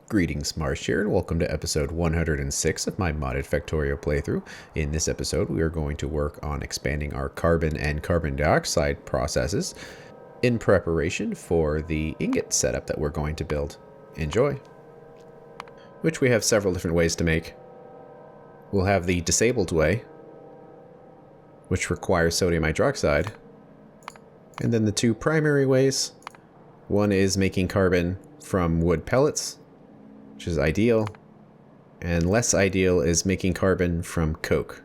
Greetings, Marsh here, and welcome to episode 106 of my modded Factorio playthrough. In this episode, we are going to work on expanding our carbon and carbon dioxide processes in preparation for the ingot setup that we're going to build. Enjoy! Which we have several different ways to make. We'll have the disabled way, which requires sodium hydroxide, and then the two primary ways. One is making carbon from wood pellets, which is ideal, and less ideal is making carbon from coke,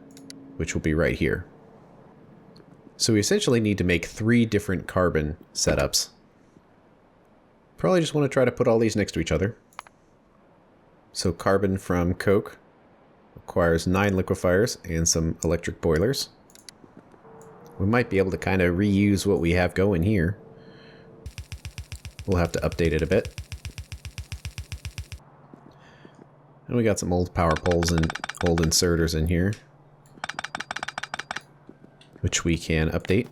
which will be right here. So we essentially need to make 3 different carbon setups. Probably just want to try to put all these next to each other. So carbon from coke requires 9 liquefiers and some electric boilers. We might be able to kind of reuse what we have going here. We'll have to update it a bit. And we got some old power poles and old inserters in here, which we can update.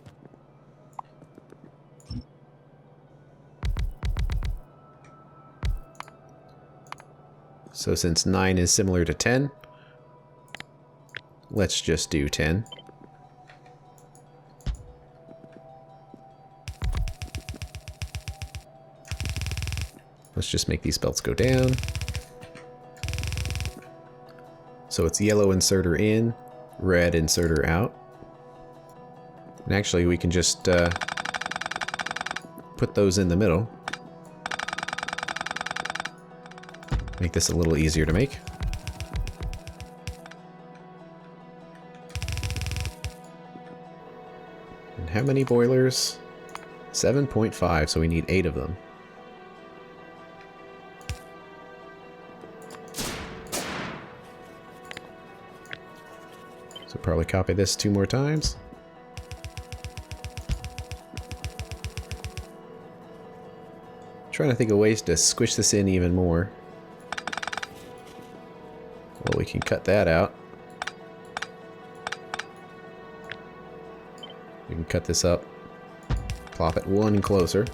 So since 9 is similar to 10, let's just do 10. Let's just make these belts go down. So it's yellow inserter in, red inserter out. And actually we can just put those in the middle. Make this a little easier to make. And how many boilers? 7.5, so we need 8 of them. So probably copy this 2 more times. Trying to think of ways to squish this in even more. Well, we can cut that out. We can cut this up. Plop it 1 closer.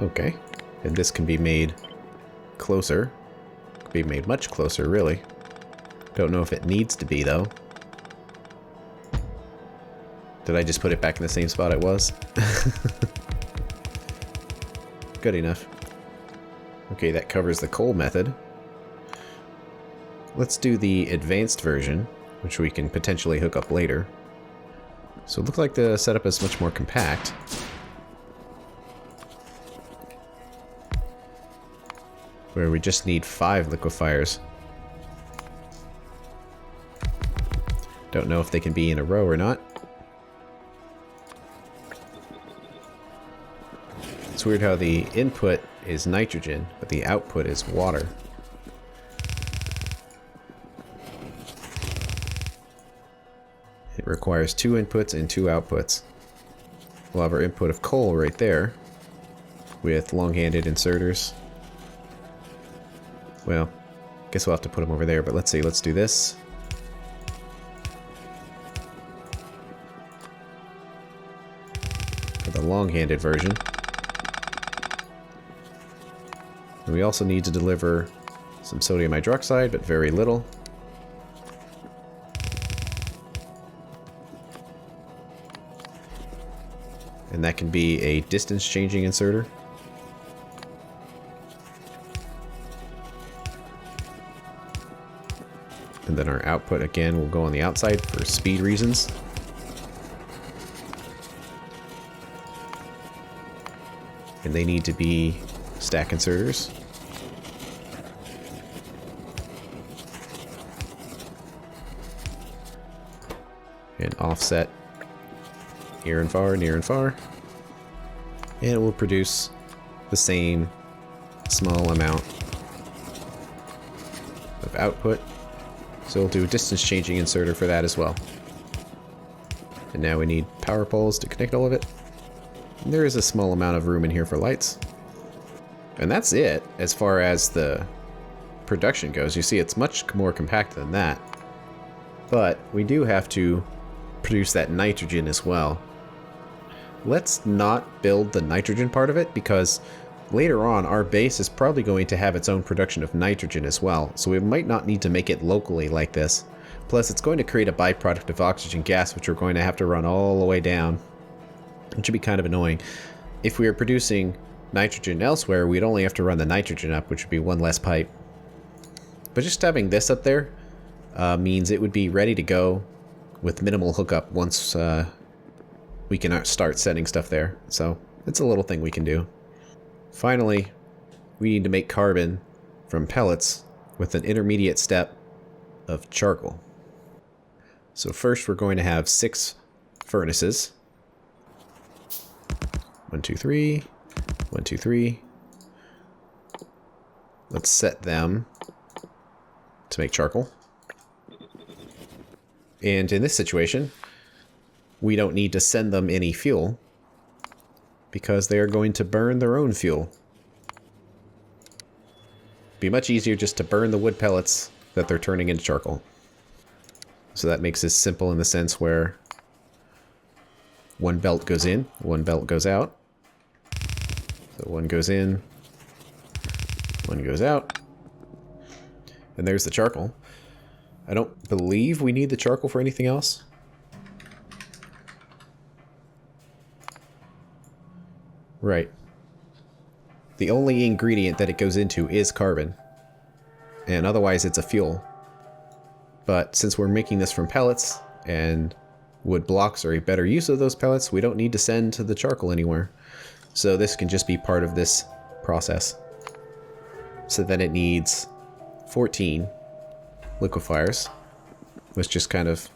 Okay. And this can be made closer. Be made much closer, really. Don't know if it needs to be, though. Did I just put it back in the same spot it was? Good enough. Okay, that covers the coal method. Let's do the advanced version, which we can potentially hook up later. So it looks like the setup is much more compact. Where we just need 5 liquefiers. Don't know if they can be in a row or not. It's weird how the input is nitrogen, but the output is water. It requires 2 inputs and 2 outputs. We'll have our input of coal right there, with long-handed inserters. Well, guess we'll have to put them over there, but let's see, let's do this. For the long-handed version. And we also need to deliver some sodium hydroxide, but very little. And that can be a distance-changing inserter. And then our output, again, will go on the outside for speed reasons. And they need to be stack inserters. And offset near and far, near and far. And it will produce the same small amount of output. So we'll do a distance changing inserter for that as well. And now we need power poles to connect all of it. And there is a small amount of room in here for lights. And that's it as far as the production goes. You see, it's much more compact than that. But we do have to produce that nitrogen as well. Let's not build the nitrogen part of it because later on, our base is probably going to have its own production of nitrogen as well, so we might not need to make it locally like this. Plus, it's going to create a byproduct of oxygen gas, which we're going to have to run all the way down, which would be kind of annoying. If we were producing nitrogen elsewhere, we'd only have to run the nitrogen up, which would be one less pipe. But just having this up there means it would be ready to go with minimal hookup once we can start setting stuff there. So it's a little thing we can do. Finally, we need to make carbon from pellets with an intermediate step of charcoal. So first we're going to have 6 furnaces. 1, 2, 3. 1, 2, 3. Let's set them to make charcoal. And in this situation, we don't need to send them any fuel because they are going to burn their own fuel. Be much easier just to burn the wood pellets that they're turning into charcoal. So that makes this simple in the sense where one belt goes in, one belt goes out. So one goes in, one goes out. And there's the charcoal. I don't believe we need the charcoal for anything else. Right. The only ingredient that it goes into is carbon. And otherwise it's a fuel. But since we're making this from pellets, and wood blocks are a better use of those pellets, we don't need to send the charcoal anywhere. So this can just be part of this process. So then it needs 14 liquefiers. Let's just kind of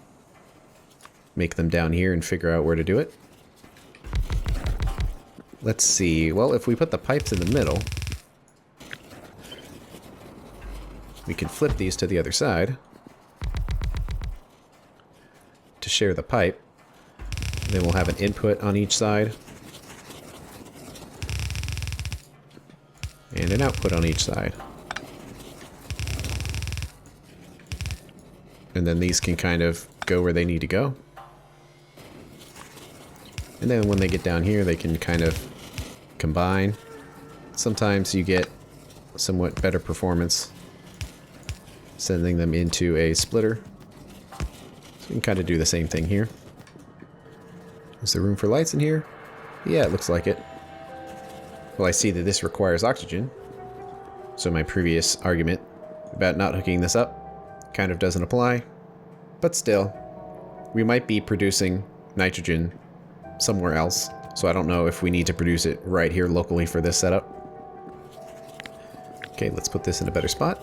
make them down here and figure out where to do it. Let's see. Well, if we put the pipes in the middle, we can flip these to the other side to share the pipe. Then we'll have an input on each side and an output on each side. And then these can kind of go where they need to go. And then when they get down here, they can kind of combine. Sometimes you get somewhat better performance sending them into a splitter. So you can kind of do the same thing here. Is there room for lights in here? Yeah, it looks like it. Well, I see that this requires oxygen. So my previous argument about not hooking this up kind of doesn't apply. But still, we might be producing nitrogen somewhere else. So I don't know if we need to produce it right here locally for this setup. Okay, let's put this in a better spot.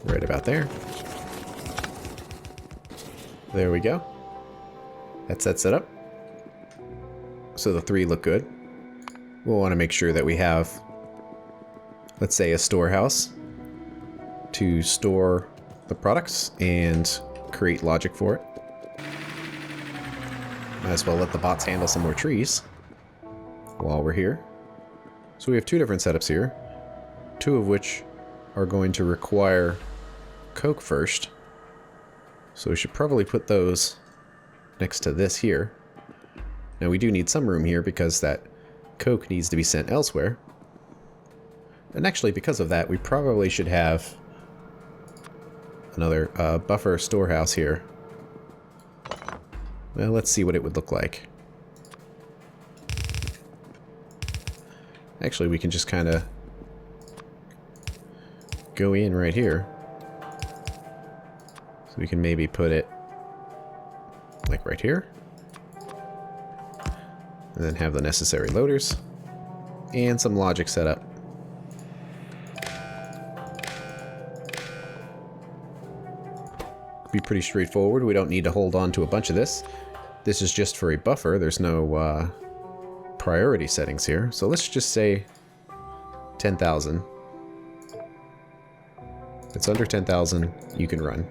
Right about there. There we go. That's that set up. So the 3 look good. We'll want to make sure that we have, let's say, a storehouse to store the products and create logic for it. Might as well let the bots handle some more trees while we're here. So we have 2 different setups here, 2 of which are going to require coke first. So we should probably put those next to this here. Now we do need some room here because that coke needs to be sent elsewhere. And actually, because of that, we probably should have another buffer storehouse here. Well, let's see what it would look like. Actually, we can just kind of go in right here. So we can maybe put it like right here. And then have the necessary loaders and some logic set up. Be pretty straightforward. We don't need to hold on to a bunch of this. This is just for a buffer. There's no priority settings here. So let's just say 10,000. If it's under 10,000, you can run.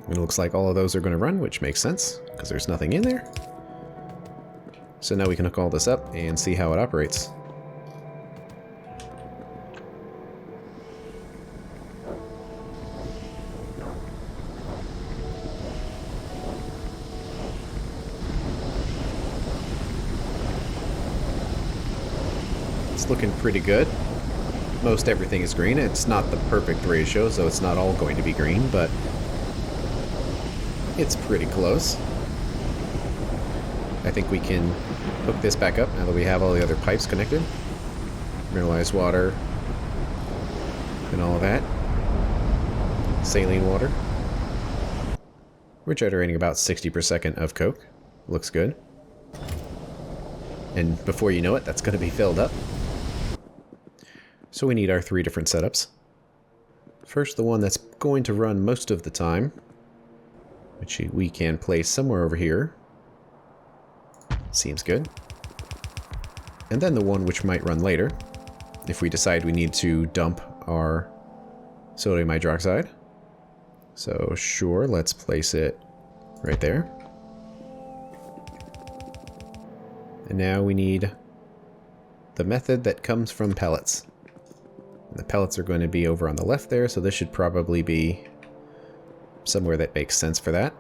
And it looks like all of those are going to run, which makes sense because there's nothing in there. So now we can hook all this up and see how it operates. It's looking pretty good. Most everything is green. It's not the perfect ratio, so it's not all going to be green, but it's pretty close. I think we can hook this back up now that we have all the other pipes connected. Mineralized water and all of that. Saline water. We're generating about 60 per second of coke. Looks good. And before you know it, that's going to be filled up. So we need our 3 different setups. First, the one that's going to run most of the time, which we can place somewhere over here. Seems good. And then the one which might run later, if we decide we need to dump our sodium hydroxide. So sure, let's place it right there. And now we need the method that comes from pellets. And the pellets are going to be over on the left there, so this should probably be somewhere that makes sense for that.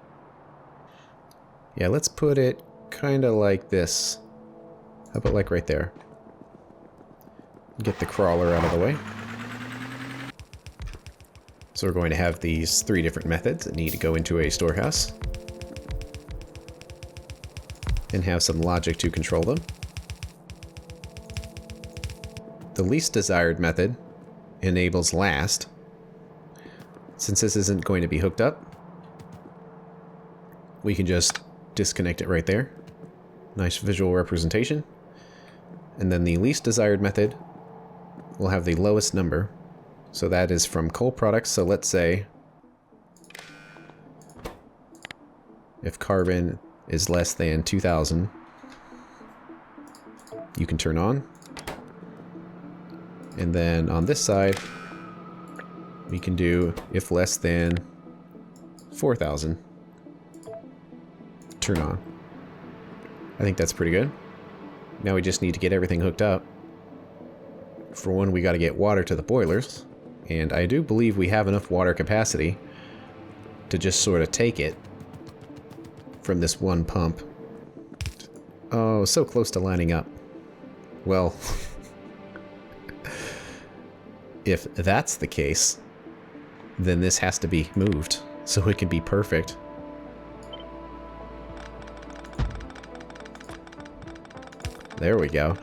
Yeah, let's put it kind of like this. How about like right there? Get the crawler out of the way. So we're going to have these 3 different methods that need to go into a storehouse. And have some logic to control them. The least desired method enables last. Since this isn't going to be hooked up, we can just disconnect it right there. Nice visual representation. And then the least desired method will have the lowest number. So that is from coal products. So let's say if carbon is less than 2000, you can turn on. And then on this side, we can do if less than 4000, turn on. I think that's pretty good. Now we just need to get everything hooked up. For one, we got to get water to the boilers. And I do believe we have enough water capacity to just sort of take it from this one pump. Oh, so close to lining up. Well, if that's the case, then this has to be moved so it can be perfect. There we go.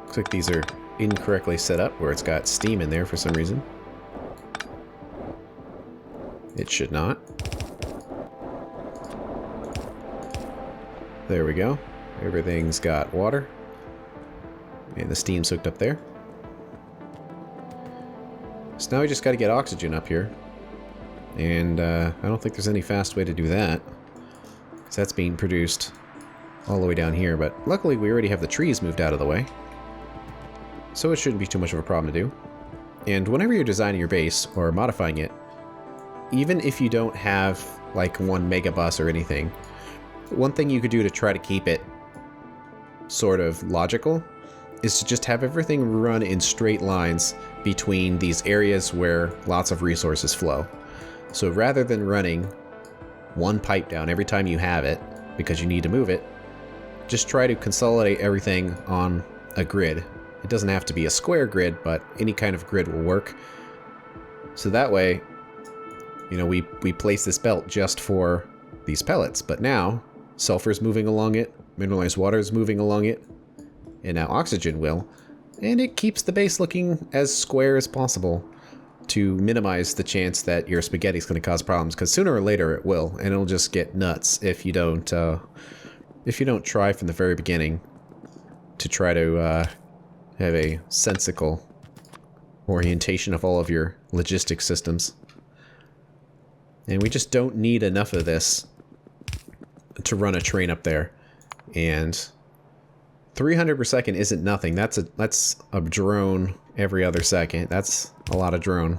Looks like these are incorrectly set up where it's got steam in there for some reason. It should not. There we go. Everything's got water. And the steam's hooked up there. So now we just got to get oxygen up here. And I don't think there's any fast way to do that, because that's being produced all the way down here. But luckily we already have the trees moved out of the way, so it shouldn't be too much of a problem to do. And whenever you're designing your base or modifying it, even if you don't have like 1 megabus or anything, one thing you could do to try to keep it sort of logical is to just have everything run in straight lines between these areas where lots of resources flow. So rather than running 1 pipe down every time you have it because you need to move it, just try to consolidate everything on a grid. It doesn't have to be a square grid, but any kind of grid will work. So that way, you know, we place this belt just for these pellets, but now sulfur's moving along it, mineralized water is moving along it, and now oxygen will, and it keeps the base looking as square as possible to minimize the chance that your spaghetti's going to cause problems, because sooner or later it will, and it'll just get nuts if you don't try from the very beginning to try to have a sensical orientation of all of your logistic systems. And we just don't need enough of this to run a train up there. And 300 per second isn't nothing. That's a drone every other second. That's a lot of drone.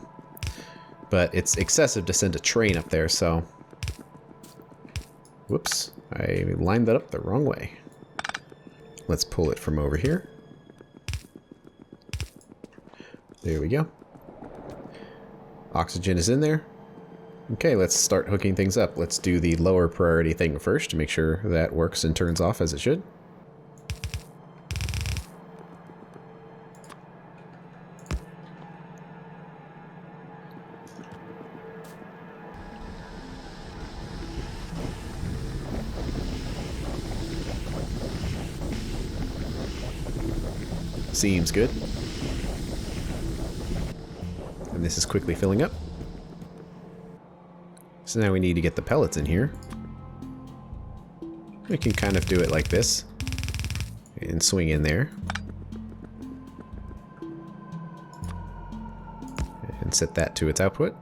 But it's excessive to send a train up there, so... Whoops. I lined that up the wrong way. Let's pull it from over here. There we go. Oxygen is in there. Okay, let's start hooking things up. Let's do the lower priority thing first to make sure that works and turns off as it should. Seems good. And this is quickly filling up. So now we need to get the pellets in here. We can kind of do it like this and swing in there. And set that to its output.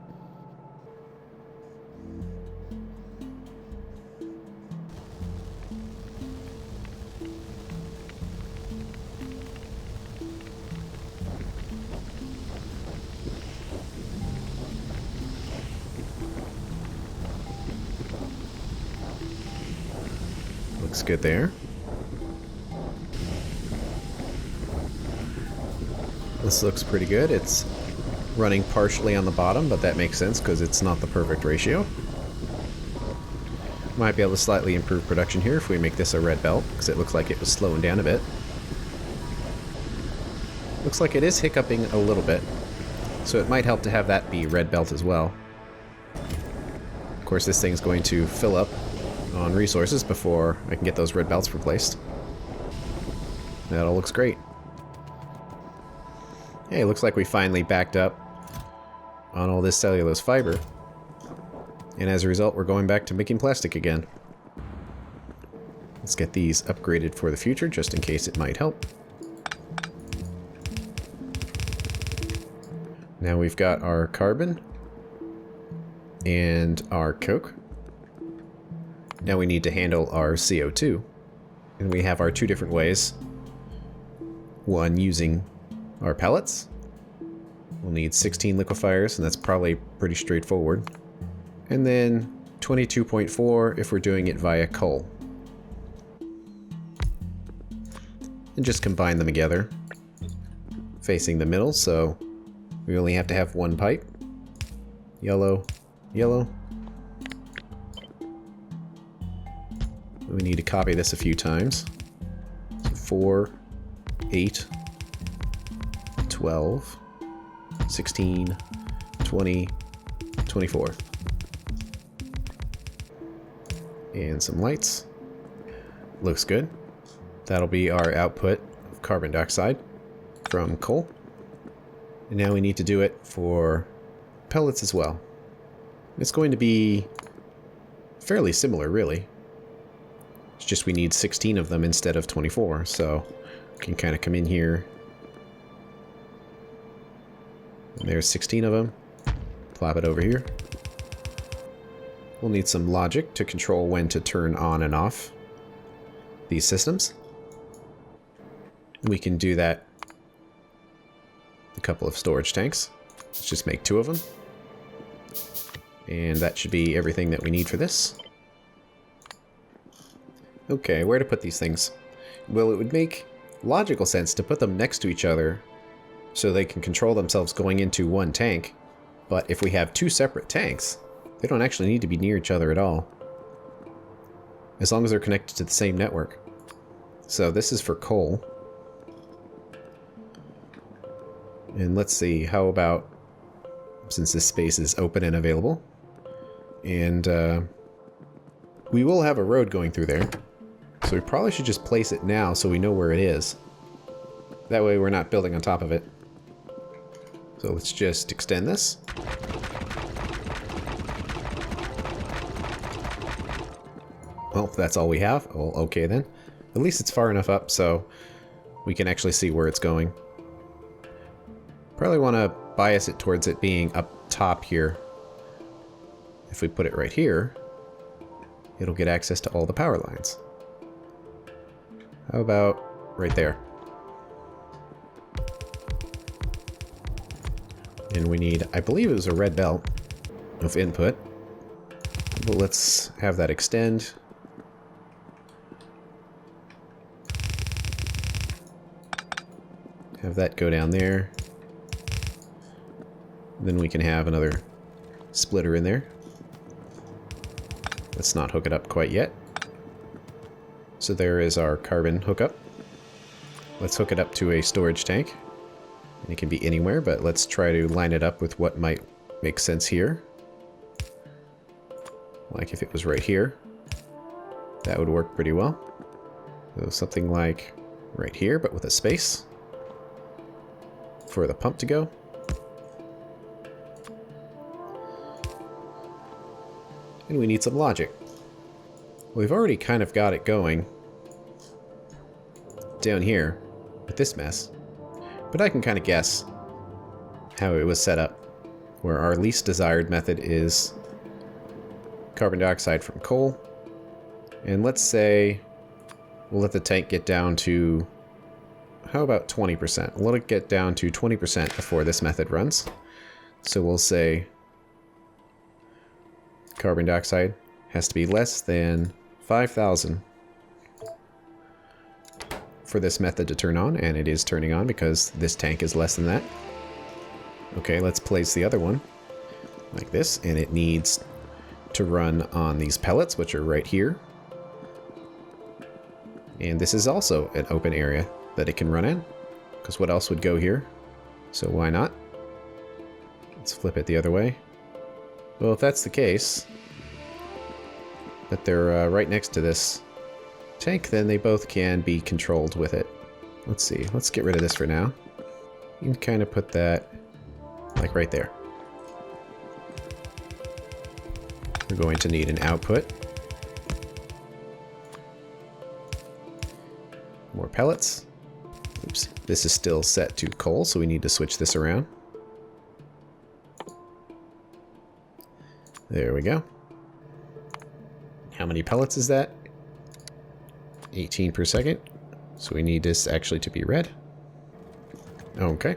Looks good there. This looks pretty good. It's running partially on the bottom, but that makes sense because it's not the perfect ratio. Might be able to slightly improve production here if we make this a red belt, because it looks like it was slowing down a bit. Looks like it is hiccuping a little bit, so it might help to have that be red belt as well. Of course, this thing's going to fill up on resources before I can get those red belts replaced. That all looks great. Hey, it looks like we finally backed up on all this cellulose fiber. And as a result, we're going back to making plastic again. Let's get these upgraded for the future, just in case it might help. Now we've got our carbon and our coke. Now we need to handle our CO2. And we have our two different ways. One using our pellets. We'll need 16 liquefiers, and that's probably pretty straightforward. And then 22.4 if we're doing it via coal. And just combine them together, facing the middle, so we only have to have one pipe. Yellow, yellow. We need to copy this a few times. So 4, 8, 12, 16, 20, 24. And some lights. Looks good. That'll be our output of carbon dioxide from coal. And now we need to do it for pellets as well. It's going to be fairly similar, really. It's just we need 16 of them instead of 24, so we can kind of come in here. And there's 16 of them. Plop it over here. We'll need some logic to control when to turn on and off these systems. We can do that with a couple of storage tanks. Let's just make 2 of them. And that should be everything that we need for this. Okay, where to put these things? Well, it would make logical sense to put them next to each other so they can control themselves going into one tank. But if we have 2 separate tanks, they don't actually need to be near each other at all, as long as they're connected to the same network. So this is for coal. And let's see, how about, since this space is open and available, and we will have a road going through there, so we probably should just place it now so we know where it is. That way we're not building on top of it. So let's just extend this. Well, that's all we have. Well, okay then. At least it's far enough up so we can actually see where it's going. Probably want to bias it towards it being up top here. If we put it right here, it'll get access to all the power lines. How about right there? And we need, I believe it was a red belt of input. But let's have that extend. Have that go down there. Then we can have another splitter in there. Let's not hook it up quite yet. So there is our carbon hookup. Let's hook it up to a storage tank. And it can be anywhere, but let's try to line it up with what might make sense here. Like if it was right here, that would work pretty well. So something like right here, but with a space. for the pump to go. And we need some logic. We've already kind of got it going down here with this mess, but I can kind of guess how it was set up, where our least desired method is carbon dioxide from coal. And let's say we'll let the tank get down to, how about 20%? We'll let it get down to 20% before this method runs. So we'll say carbon dioxide has to be less than 5,000 for this method to turn on, and it is turning on because this tank is less than that. Okay, let's place the other one like this, and it needs to run on these pellets, which are right here. And this is also an open area that it can run in, because what else would go here? So why not? Let's flip it the other way. Well, if that's the case, that they're right next to this tank, then they both can be controlled with it. Let's see, let's get rid of this for now. You can kind of put that like right there. We're going to need an output. More pellets. Oops, this is still set to coal, so we need to switch this around. There we go. How many pellets is that? 18 per second. So we need this actually to be red. Okay.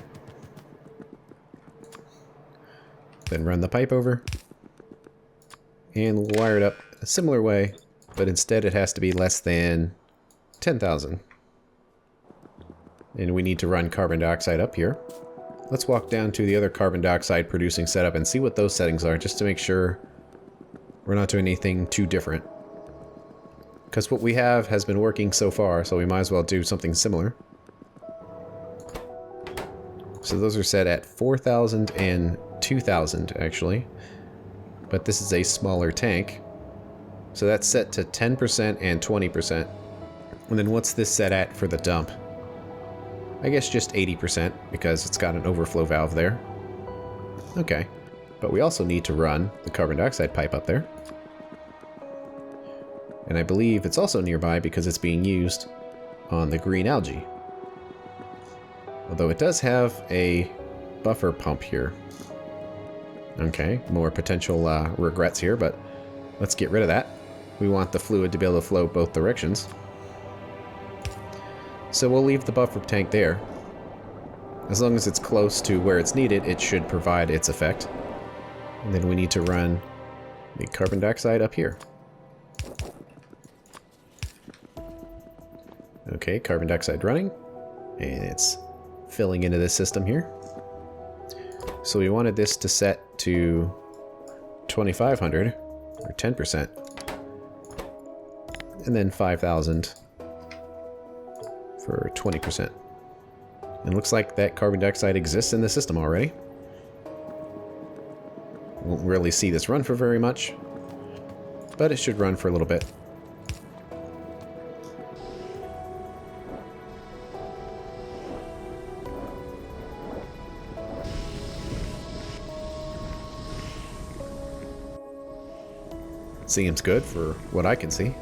Then run the pipe over. And we'll wire it up a similar way, but instead it has to be less than 10,000. And we need to run carbon dioxide up here. Let's walk down to the other carbon dioxide producing setup and see what those settings are, just to make sure we're not doing anything too different. Because what we have has been working so far, so we might as well do something similar. So those are set at 4,000 and 2,000 actually. But this is a smaller tank. So that's set to 10% and 20%. And then what's this set at for the dump? I guess just 80% because it's got an overflow valve there. Okay. But we also need to run the carbon dioxide pipe up there. And I believe it's also nearby because it's being used on the green algae. Although it does have a buffer pump here. Okay, more potential regrets here, but let's get rid of that. We want the fluid to be able to flow both directions. So we'll leave the buffer tank there. As long as it's close to where it's needed, it should provide its effect. And then we need to run the carbon dioxide up here. Okay, carbon dioxide running. And it's filling into this system here. So we wanted this to set to 2,500, or 10%. And then 5,000 for 20%. It looks like that carbon dioxide exists in the system already. Won't really see this run for very much, but it should run for a little bit. Seems good for what I can see.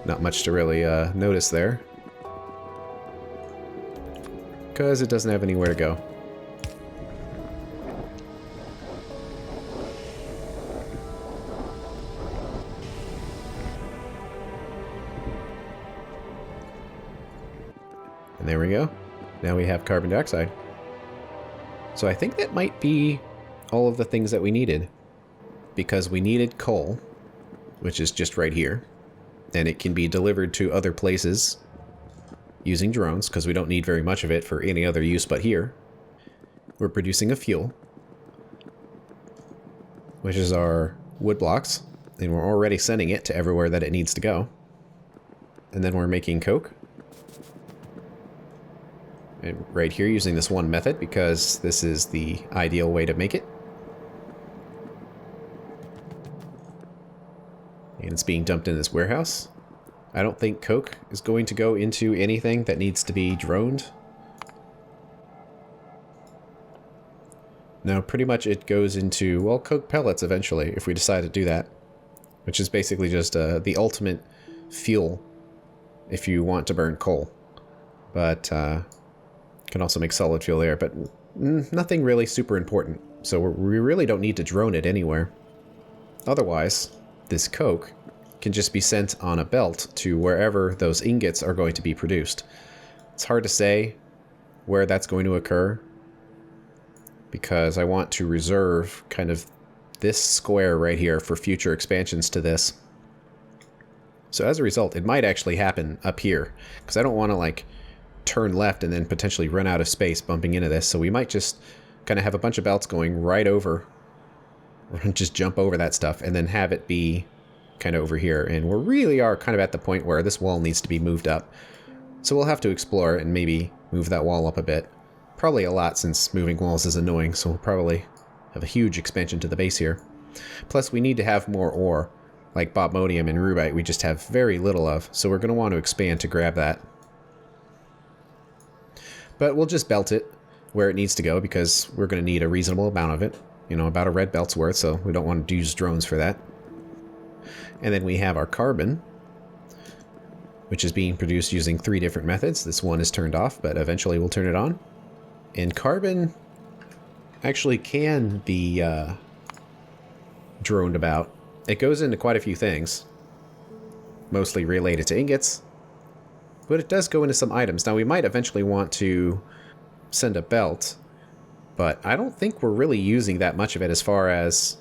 Not much to really notice there. Because it doesn't have anywhere to go. And there we go. Now we have carbon dioxide. So I think that might be all of the things that we needed. Because we needed coal, which is just right here. And it can be delivered to other places using drones, because we don't need very much of it for any other use but here. We're producing a fuel, which is our wood blocks, and we're already sending it to everywhere that it needs to go. And then we're making coke. And right here using this one method, because this is the ideal way to make it. And it's being dumped in this warehouse. I don't think coke is going to go into anything that needs to be droned. No, pretty much it goes into, well, coke pellets eventually, if we decide to do that. Which is basically just the ultimate fuel if you want to burn coal. But can also make solid fuel there, but nothing really super important. So we really don't need to drone it anywhere. Otherwise, this coke can just be sent on a belt to wherever those ingots are going to be produced. It's hard to say where that's going to occur, because I want to reserve kind of this square right here for future expansions to this. So as a result, it might actually happen up here, because I don't want to like turn left and then potentially run out of space bumping into this. So we might just kind of have a bunch of belts going right over, or just jump over that stuff and then have it be kind of over here. And we really are kind of at the point where this wall needs to be moved up. So we'll have to explore and maybe move that wall up a bit. Probably a lot, since moving walls is annoying, so we'll probably have a huge expansion to the base here. Plus we need to have more ore, like bobmodium and rubite we just have very little of, so we're going to want to expand to grab that. But we'll just belt it where it needs to go, because we're going to need a reasonable amount of it. You know, about a red belt's worth, so we don't want to use drones for that. And then we have our carbon, which is being produced using 3 different methods. This one is turned off, but eventually we'll turn it on. And carbon actually can be droned about. It goes into quite a few things, mostly related to ingots, but it does go into some items. Now we might eventually want to send a belt, but I don't think we're really using that much of it as far as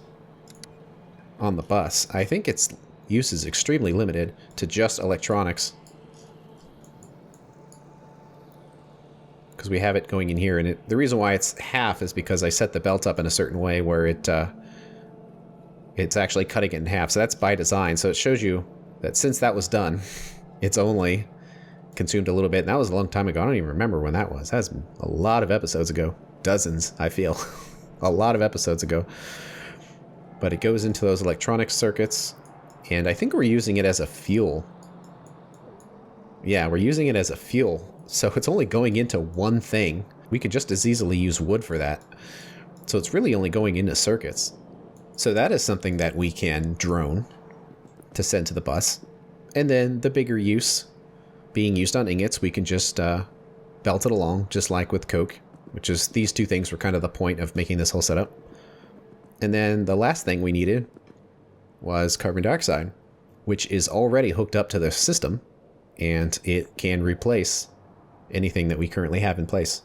on the bus. I think its use is extremely limited to just electronics, because we have it going in here, and the reason why it's half is because I set the belt up in a certain way where it's actually cutting it in half. So that's by design. So it shows you that since that was done, it's only consumed a little bit. And that was a long time ago. I don't even remember when that was. That was a lot of episodes ago. Dozens, I feel. A lot of episodes ago. But it goes into those electronic circuits, and I think we're using it as a fuel. Yeah, we're using it as a fuel. So it's only going into one thing. We could just as easily use wood for that. So it's really only going into circuits. So that is something that we can drone to send to the bus. And then the bigger use being used on ingots, we can just belt it along, just like with coke, which is these 2 things were kind of the point of making this whole setup. And then the last thing we needed was carbon dioxide, which is already hooked up to the system, and it can replace anything that we currently have in place.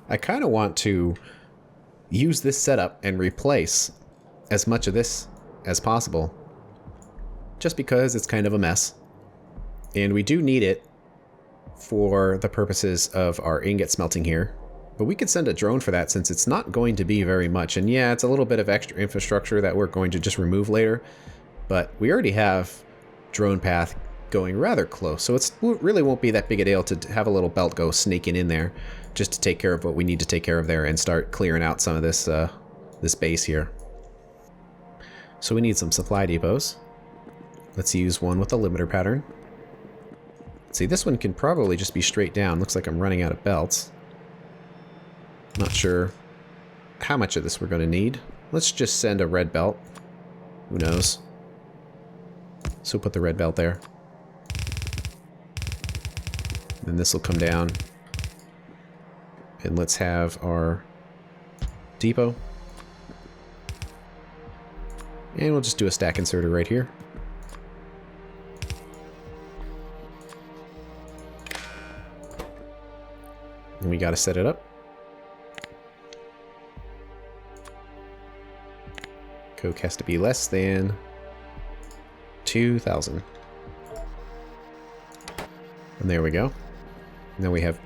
I kind of want to use this setup and replace as much of this as possible, just because it's kind of a mess. And we do need it for the purposes of our ingot smelting here. But we could send a drone for that, since it's not going to be very much. And yeah, it's a little bit of extra infrastructure that we're going to just remove later. But we already have drone path going rather close, so it really won't be that big a deal to have a little belt go snaking in there just to take care of what we need to take care of there and start clearing out some of this this base here. So we need some supply depots. Let's use one with a limiter pattern. See, this one can probably just be straight down. Looks like I'm running out of belts. Not sure how much of this we're going to need. Let's just send a red belt. Who knows? So put the red belt there. Then this will come down. And let's have our depot. And we'll just do a stack inserter right here. And we got to set it up. Coke has to be less than 2,000. And there we go. Now we have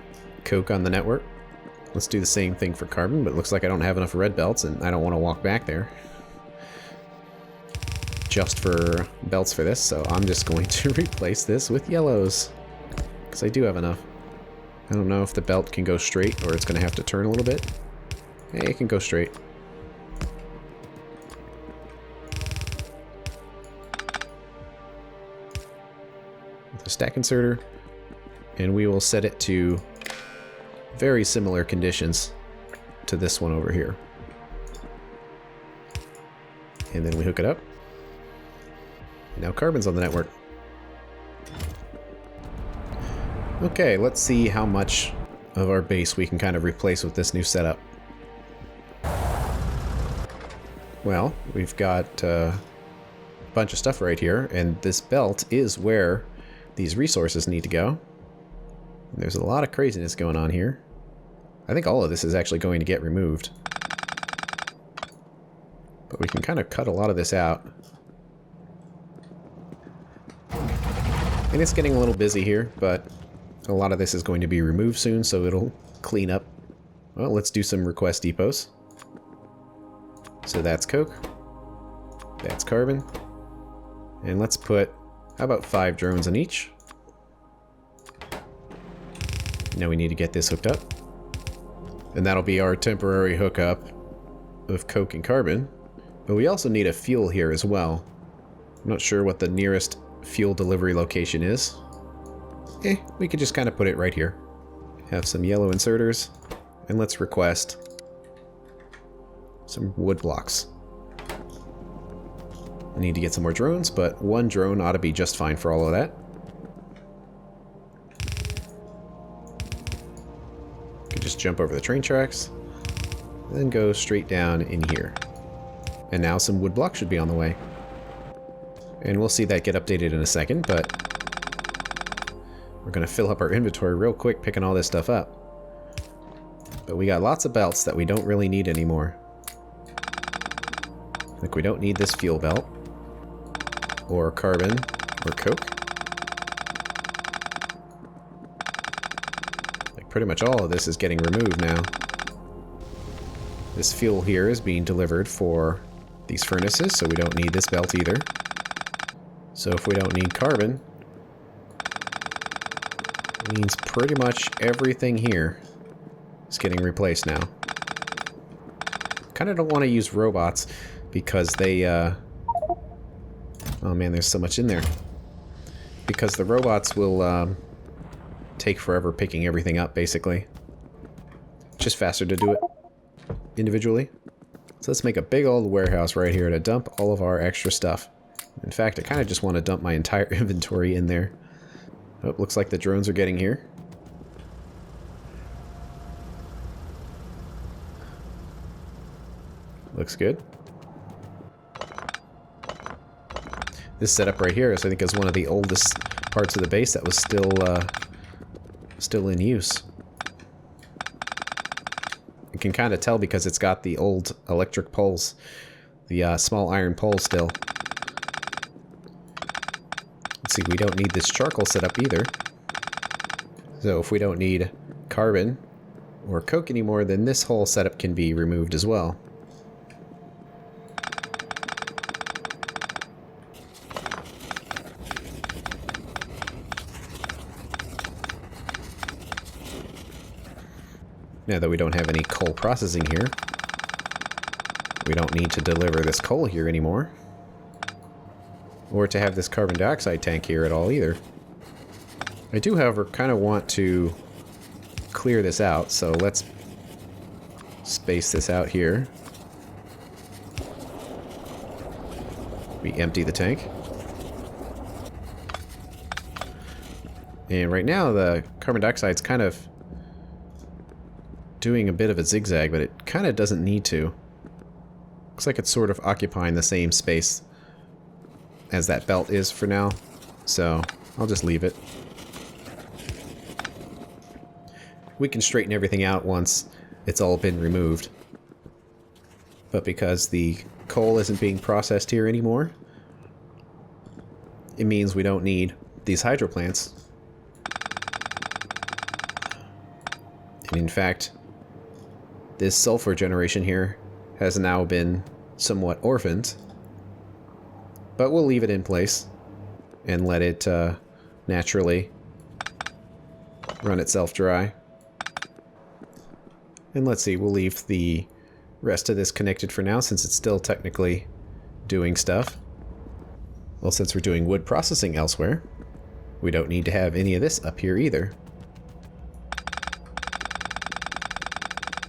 coke on the network. Let's do the same thing for carbon, but it looks like I don't have enough red belts, and I don't want to walk back there just for belts for this, so I'm just going to replace this with yellows, because I do have enough. I don't know if the belt can go straight, or it's going to have to turn a little bit. Hey, it can go straight. With a stack inserter, and we will set it to very similar conditions to this one over here. And then we hook it up. Now carbon's on the network. Okay, let's see how much of our base we can kind of replace with this new setup. Well, we've got a bunch of stuff right here, and this belt is where these resources need to go. There's a lot of craziness going on here. I think all of this is actually going to get removed. But we can kind of cut a lot of this out. And it's getting a little busy here, but a lot of this is going to be removed soon, so it'll clean up. Well, let's do some request depots. So that's coke. That's carbon. And let's put, how about 5 drones in each? Now we need to get this hooked up. And that'll be our temporary hookup of coke and carbon. But we also need a fuel here as well. I'm not sure what the nearest fuel delivery location is. We could just kind of put it right here. Have some yellow inserters. And let's request some wood blocks. I need to get some more drones, but 1 drone ought to be just fine for all of that. Could just jump over the train tracks, then go straight down in here. And now some wood blocks should be on the way. And we'll see that get updated in a second, but we're going to fill up our inventory real quick picking all this stuff up. But we got lots of belts that we don't really need anymore. Like we don't need this fuel belt, or carbon, or coke. Like pretty much all of this is getting removed now. This fuel here is being delivered for these furnaces, so we don't need this belt either. So if we don't need carbon, it means pretty much everything here is getting replaced now. Kind of don't want to use robots because they, oh man, there's so much in there. Because the robots will take forever picking everything up, basically. It's just faster to do it individually. So let's make a big old warehouse right here to dump all of our extra stuff. In fact, I kind of just want to dump my entire inventory in there. Oh, looks like the drones are getting here. Looks good. This setup right here is, I think, is one of the oldest parts of the base that was still in use. You can kind of tell because it's got the old electric poles, the small iron poles still. Let's see, we don't need this charcoal setup either. So if we don't need carbon or coke anymore, then this whole setup can be removed as well. Now that we don't have any coal processing here, we don't need to deliver this coal here anymore. Or to have this carbon dioxide tank here at all either. I do, however, kind of want to clear this out, so let's space this out here. We empty the tank. And right now the carbon dioxide's kind of doing a bit of a zigzag, but it kind of doesn't need to. Looks like it's sort of occupying the same space as that belt is for now, so I'll just leave it. We can straighten everything out once it's all been removed. But because the coal isn't being processed here anymore, it means we don't need these hydro plants. And in fact, this sulfur generation here has now been somewhat orphaned. But we'll leave it in place and let it naturally run itself dry. And let's see, we'll leave the rest of this connected for now since it's still technically doing stuff. Well, since we're doing wood processing elsewhere, we don't need to have any of this up here either.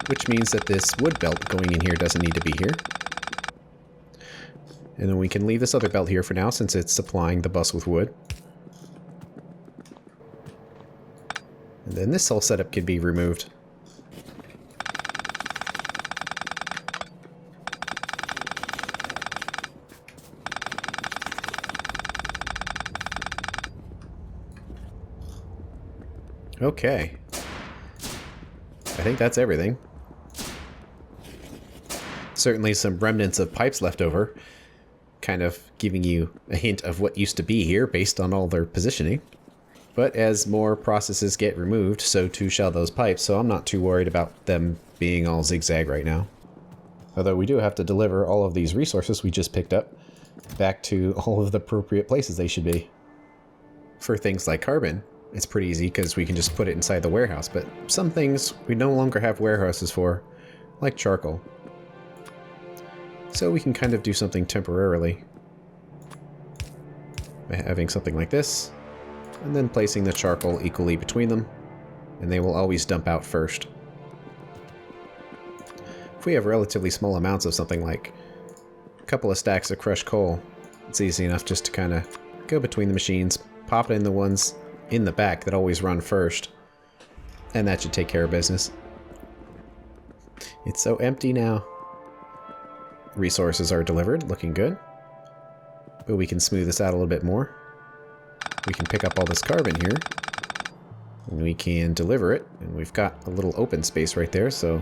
which means that this wood belt going in here doesn't need to be here. And then we can leave this other belt here for now since it's supplying the bus with wood. And then this whole setup could be removed. Okay. I think that's everything. Certainly some remnants of pipes left over, kind of giving you a hint of what used to be here based on all their positioning. But as more processes get removed, so too shall those pipes, so I'm not too worried about them being all zigzag right now. Although we do have to deliver all of these resources we just picked up back to all of the appropriate places they should be. For things like carbon, it's pretty easy because we can just put it inside the warehouse, but some things we no longer have warehouses for, like charcoal. So we can kind of do something temporarily by having something like this, and then placing the charcoal equally between them, and they will always dump out first. If we have relatively small amounts of something like a couple of stacks of crushed coal, it's easy enough just to kind of go between the machines, pop it in the ones in the back that always run first, and that should take care of business. It's so empty now. Resources are delivered, looking good. But we can smooth this out a little bit more. We can pick up all this carbon here, and we can deliver it, and we've got a little open space right there, so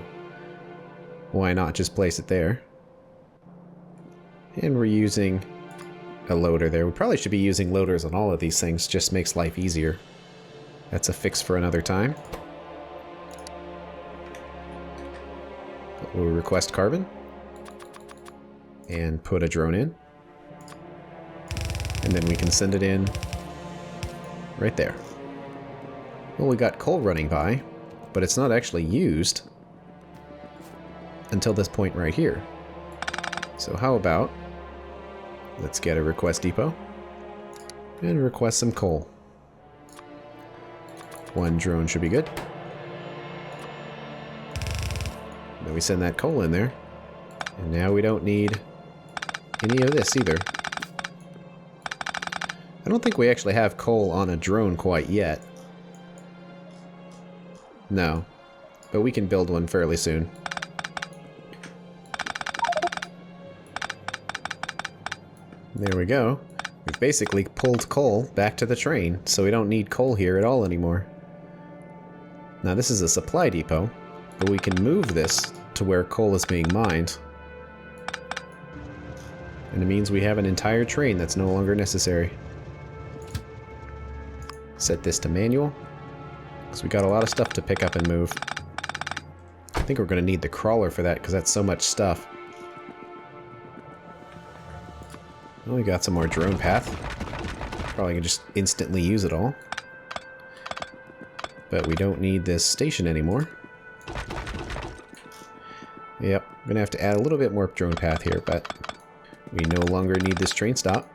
why not just place it there? And we're using a loader there. We probably should be using loaders on all of these things, just makes life easier. That's a fix for another time. We'll request carbon and put a drone in, and then we can send it in right there. Well, we got coal running by, but it's not actually used until this point right here. So how about let's get a request depot and request some coal. One drone should be good. Then we send that coal in there, and now we don't need any of this either. I don't think we actually have coal on a drone quite yet. No, but we can build one fairly soon. There we go. We've basically pulled coal back to the train, so we don't need coal here at all anymore. Now this is a supply depot, but we can move this to where coal is being mined. And it means we have an entire train that's no longer necessary. Set this to manual, because we got a lot of stuff to pick up and move. I think we're going to need the crawler for that, because that's so much stuff. Well, we got some more drone path. Probably can just instantly use it all. But we don't need this station anymore. Yep, I'm going to have to add a little bit more drone path here, but we no longer need this train stop.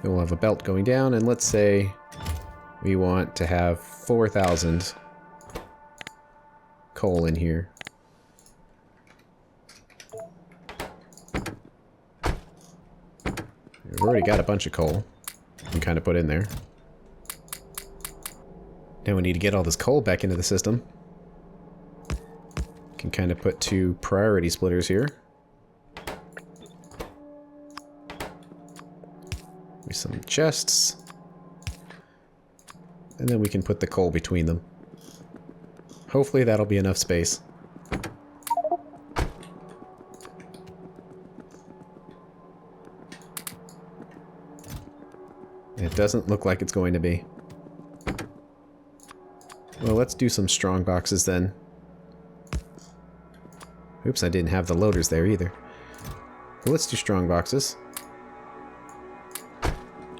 Then we'll have a belt going down, and let's say we want to have 4,000 coal in here. We've already got a bunch of coal we can kind of put in there. Now we need to get all this coal back into the system. Can kind of put 2 priority splitters here. With some chests. And then we can put the coal between them. Hopefully that'll be enough space. It doesn't look like it's going to be. Well, let's do some strong boxes then. Oops, I didn't have the loaders there either. Well, let's do strong boxes.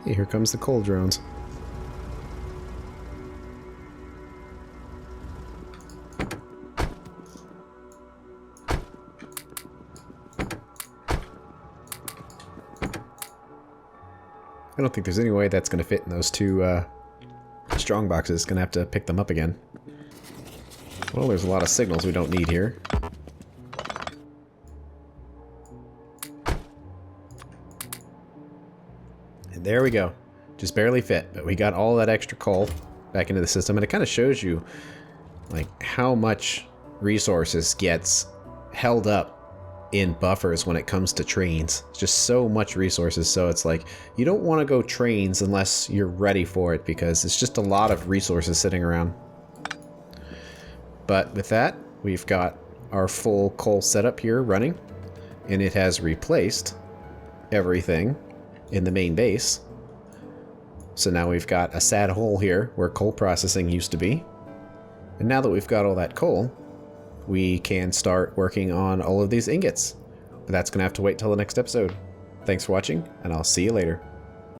Hey, here comes the coal drones. I don't think there's any way that's going to fit in those two strong boxes. Gonna have to pick them up again. Well, there's a lot of signals we don't need here. And there we go. Just barely fit, but we got all that extra coal back into the system, and it kind of shows you like how much resources gets held up in buffers when it comes to trains. It's just so much resources, so it's like you don't want to go trains unless you're ready for it, because it's just a lot of resources sitting around. But with that, we've got our full coal setup here running, and it has replaced everything in the main base. So now we've got a sad hole here where coal processing used to be. And now that we've got all that coal, we can start working on all of these ingots. But that's going to have to wait till the next episode. Thanks for watching, and I'll see you later.